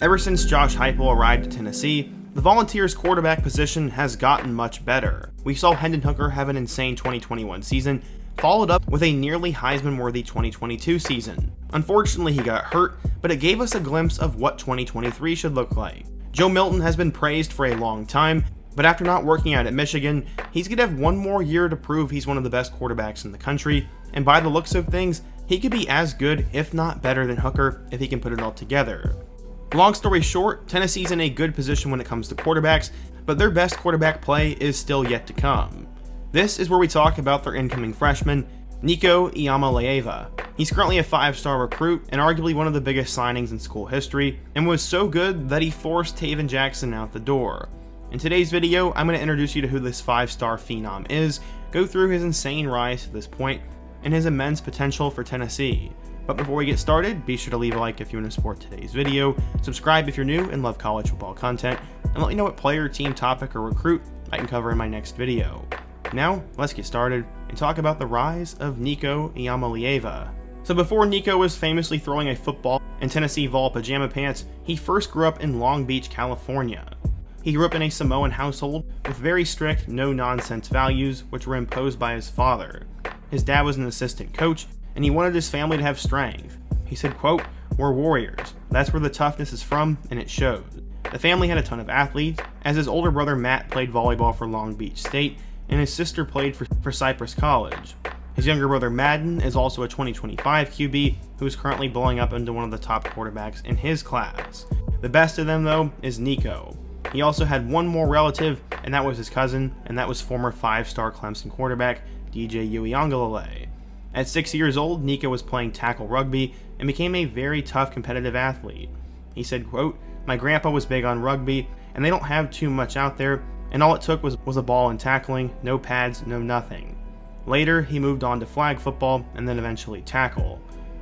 Ever since Josh Heupel arrived at Tennessee, the Volunteers' quarterback position has gotten much better. We saw Hendon Hooker have an insane 2021 season, followed up with a nearly Heisman-worthy 2022 season. Unfortunately, he got hurt, but it gave us a glimpse of what 2023 should look like. Joe Milton has been praised for a long time, but after not working out at Michigan, he's going to have one more year to prove he's one of the best quarterbacks in the country, and by the looks of things, he could be as good, if not better than Hooker, if he can put it all together. Long story short, Tennessee's in a good position when it comes to quarterbacks, but their best quarterback play is still yet to come. This is where we talk about their incoming freshman, Nico Iamaleava. He's currently a 5-star recruit and arguably one of the biggest signings in school history, and was so good that he forced Taven Jackson out the door. In today's video, I'm going to introduce you to who this 5-star phenom is, go through his insane rise to this point, and his immense potential for Tennessee. But before we get started, be sure to leave a like if you want to support today's video, subscribe if you're new and love college football content, and let me know what player, team, topic, or recruit I can cover in my next video. Now, let's get started and talk about the rise of Nico Iamaleava. So before Nico was famously throwing a football in Tennessee Vol pajama pants, he first grew up in Long Beach, California. He grew up in a Samoan household with very strict, no-nonsense values which were imposed by his father. His dad was an assistant coach, and he wanted his family to have strength. He said, quote, "We're warriors. That's where the toughness is from, and it showed." The family had a ton of athletes, as his older brother Matt played volleyball for Long Beach State, and his sister played for Cypress College. His younger brother Madden is also a 2025 QB who is currently blowing up into one of the top quarterbacks in his class. The best of them, though, is Nico. He also had one more relative, and that was his cousin, and that was former 5-star Clemson quarterback DJ Uiagalelei. At 6 years old, Nico was playing tackle rugby and became a very tough competitive athlete. He said, quote, "My grandpa was big on rugby, and they don't have too much out there, and all it took was a ball and tackling, no pads, no nothing." Later, he moved on to flag football and then eventually tackle.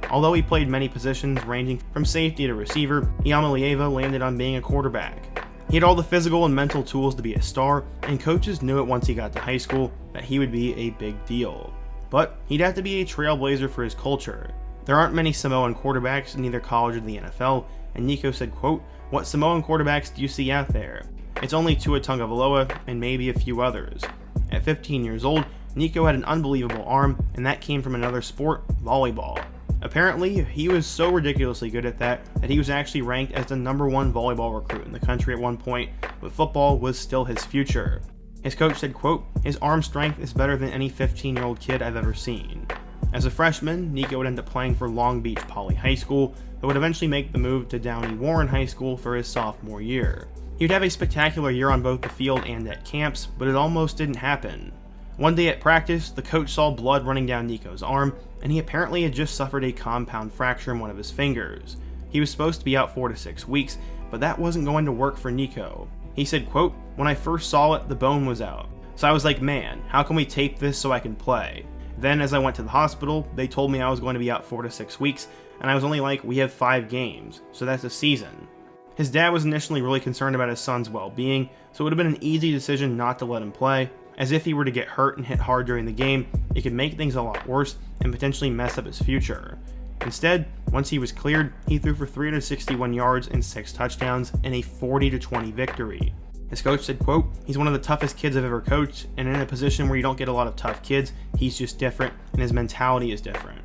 Although he played many positions ranging from safety to receiver, Iamaleava landed on being a quarterback. He had all the physical and mental tools to be a star, and coaches knew it once he got to high school that he would be a big deal. But he'd have to be a trailblazer for his culture. There aren't many Samoan quarterbacks in either college or the NFL, and Nico said, quote, "What Samoan quarterbacks do you see out there? It's only Tua Tagovailoa and maybe a few others." At 15 years old, Nico had an unbelievable arm, and that came from another sport, volleyball. Apparently, he was so ridiculously good at that he was actually ranked as the #1 volleyball recruit in the country at one point, but football was still his future. His coach said, quote, "His arm strength is better than any 15-year-old kid I've ever seen." As a freshman, Nico would end up playing for Long Beach Poly High School, but would eventually make the move to Downey Warren High School for his sophomore year. He would have a spectacular year on both the field and at camps, but it almost didn't happen. One day at practice, the coach saw blood running down Nico's arm, and he apparently had just suffered a compound fracture in one of his fingers. He was supposed to be out 4 to 6 weeks, but that wasn't going to work for Nico. He said, quote, "When I first saw it, the bone was out. So I was like, man, how can we tape this so I can play? Then as I went to the hospital, they told me I was going to be out 4 to 6 weeks, and I was only like, we have 5 games, so that's a season." His dad was initially really concerned about his son's well-being, so it would have been an easy decision not to let him play, as if he were to get hurt and hit hard during the game, it could make things a lot worse and potentially mess up his future. Instead, once he was cleared, he threw for 361 yards and 6 touchdowns in a 40-20 victory. His coach said, quote, "He's one of the toughest kids I've ever coached, and in a position where you don't get a lot of tough kids, he's just different, and his mentality is different."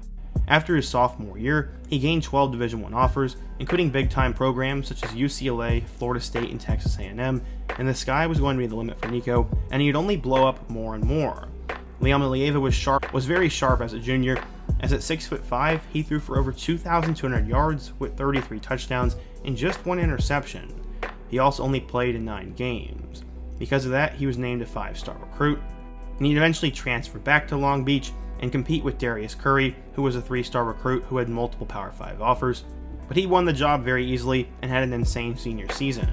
After his sophomore year, he gained 12 Division I offers, including big-time programs such as UCLA, Florida State, and Texas A&M, and the sky was going to be the limit for Nico, and he'd only blow up more and more. Iamaleava was very sharp as a junior, as at 6'5", he threw for over 2,200 yards with 33 touchdowns and just 1 interception. He also only played in 9 games. Because of that, he was named a 5-star recruit, and he'd eventually transfer back to Long Beach and compete with Darius Curry, who was a 3-star recruit who had multiple Power 5 offers, but he won the job very easily and had an insane senior season.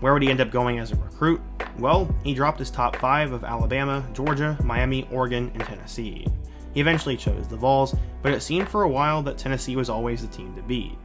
Where would he end up going as a recruit? Well, he dropped his top 5 of Alabama, Georgia, Miami, Oregon, and Tennessee. He eventually chose the Vols, but it seemed for a while that Tennessee was always the team to beat.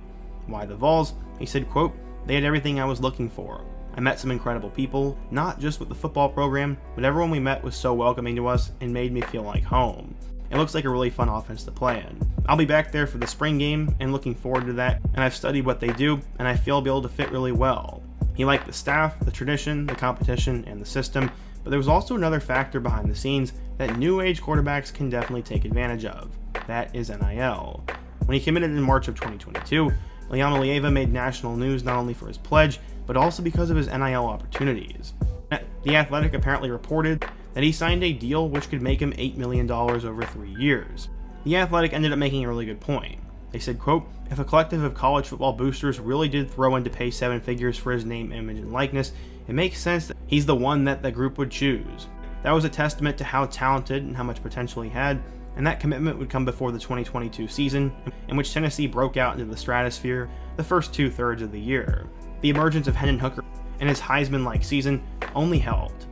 Why the Vols? He said, quote, "They had everything I was looking for. I met some incredible people, not just with the football program, but everyone we met was so welcoming to us and made me feel like home. it looks like a really fun offense to play in. I'll be back there for the spring game and looking forward to that, and I've studied what they do, and I feel I'll be able to fit really well. He liked the staff, the tradition, the competition, and the system, but there was also another factor behind the scenes that new age quarterbacks can definitely take advantage of. That is NIL. When he committed in March of 2022, Iamaleava made national news not only for his pledge, but also because of his NIL opportunities. The Athletic apparently reported that he signed a deal which could make him $8 million over 3 years. The Athletic ended up making a really good point. They said, quote, "If a collective of college football boosters really did throw in to pay 7 figures for his name, image, and likeness, it makes sense that he's the one that the group would choose." That was a testament to how talented and how much potential he had, and that commitment would come before the 2022 season, in which Tennessee broke out into the stratosphere the first 2/3 of the year. The emergence of Hendon Hooker and his Heisman-like season only helped.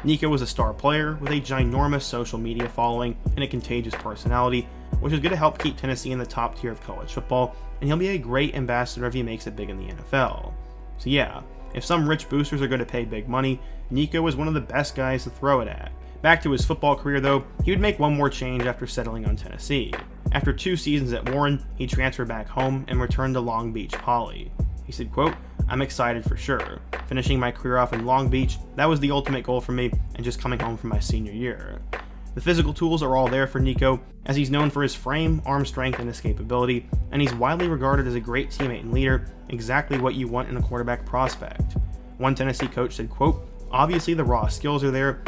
Nico was a star player with a ginormous social media following and a contagious personality, which is going to help keep Tennessee in the top tier of college football, and he'll be a great ambassador if he makes it big in the NFL. So yeah, if some rich boosters are going to pay big money, Nico was one of the best guys to throw it at. Back to his football career though, he would make one more change after settling on Tennessee. After 2 seasons at Warren, he transferred back home and returned to Long Beach Poly. He said, quote, "I'm excited for sure. Finishing my career off in Long Beach, that was the ultimate goal for me, and just coming home for my senior year." The physical tools are all there for Nico, as he's known for his frame, arm strength, and escapability, and he's widely regarded as a great teammate and leader, exactly what you want in a quarterback prospect. One Tennessee coach said, quote, "Obviously the raw skills are there.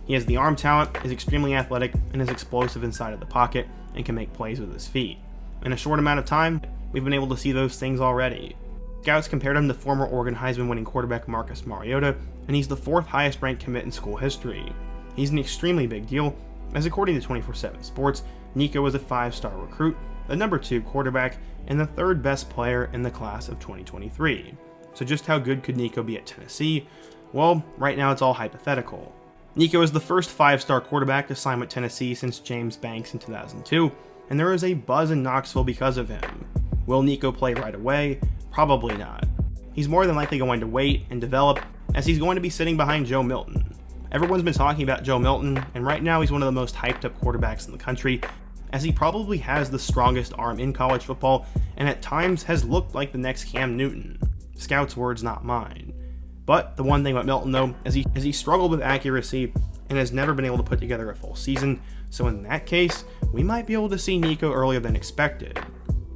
He has the arm talent, is extremely athletic, and is explosive inside of the pocket, and can make plays with his feet. In a short amount of time, we've been able to see those things already." Scouts compared him to former Oregon Heisman winning quarterback Marcus Mariota, and he's the 4th highest ranked commit in school history. He's an extremely big deal, as according to 24/7 Sports, Nico was a 5-star recruit, the number 2 quarterback, and the 3rd best player in the class of 2023. So just how good could Nico be at Tennessee? Well, right now it's all hypothetical. Nico is the first 5-star quarterback to sign with Tennessee since James Banks in 2002, and there is a buzz in Knoxville because of him. Will Nico play right away? Probably not. He's more than likely going to wait and develop, as he's going to be sitting behind Joe Milton. Everyone's been talking about Joe Milton, and right now he's one of the most hyped up quarterbacks in the country, as he probably has the strongest arm in college football, and at times has looked like the next Cam Newton. Scouts' words, not mine. But the one thing about Milton though, is he struggled with accuracy and has never been able to put together a full season, so in that case, we might be able to see Nico earlier than expected.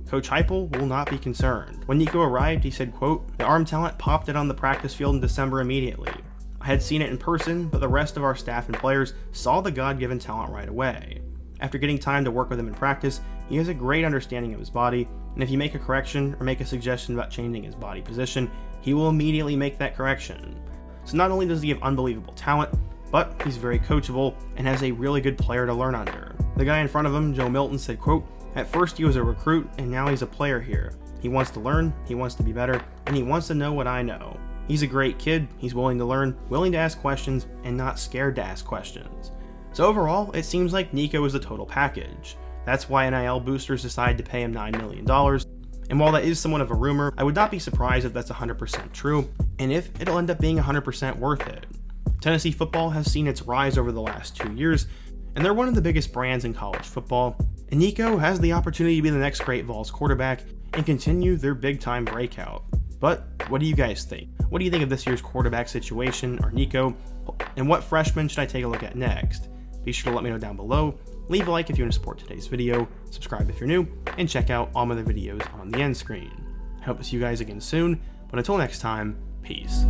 Coach Heupel will not be concerned. When Nico arrived, he said, quote, "The arm talent popped it on the practice field in December immediately. I had seen it in person, but the rest of our staff and players saw the God-given talent right away. After getting time to work with him in practice, he has a great understanding of his body, and if you make a correction or make a suggestion about changing his body position, he will immediately make that correction. So not only does he have unbelievable talent, but he's very coachable and has a really good player to learn under." The guy in front of him, Joe Milton, said, quote, "At first he was a recruit, and now he's a player here. He wants to learn, he wants to be better, and he wants to know what I know. He's a great kid, he's willing to learn, willing to ask questions, and not scared to ask questions." So overall, it seems like Nico is the total package. That's why NIL boosters decided to pay him $9 million. And while that is somewhat of a rumor, I would not be surprised if that's 100% true, and if it'll end up being 100% worth it. Tennessee football has seen its rise over the last 2 years, and they're one of the biggest brands in college football, and Nico has the opportunity to be the next great Vols quarterback and continue their big-time breakout. But what do you guys think? What do you think of this year's quarterback situation or Nico, and what freshman should I take a look at next? Be sure to let me know down below, leave a like if you want to support today's video, subscribe if you're new, and check out all my other videos on the end screen. I hope to see you guys again soon, but until next time, peace.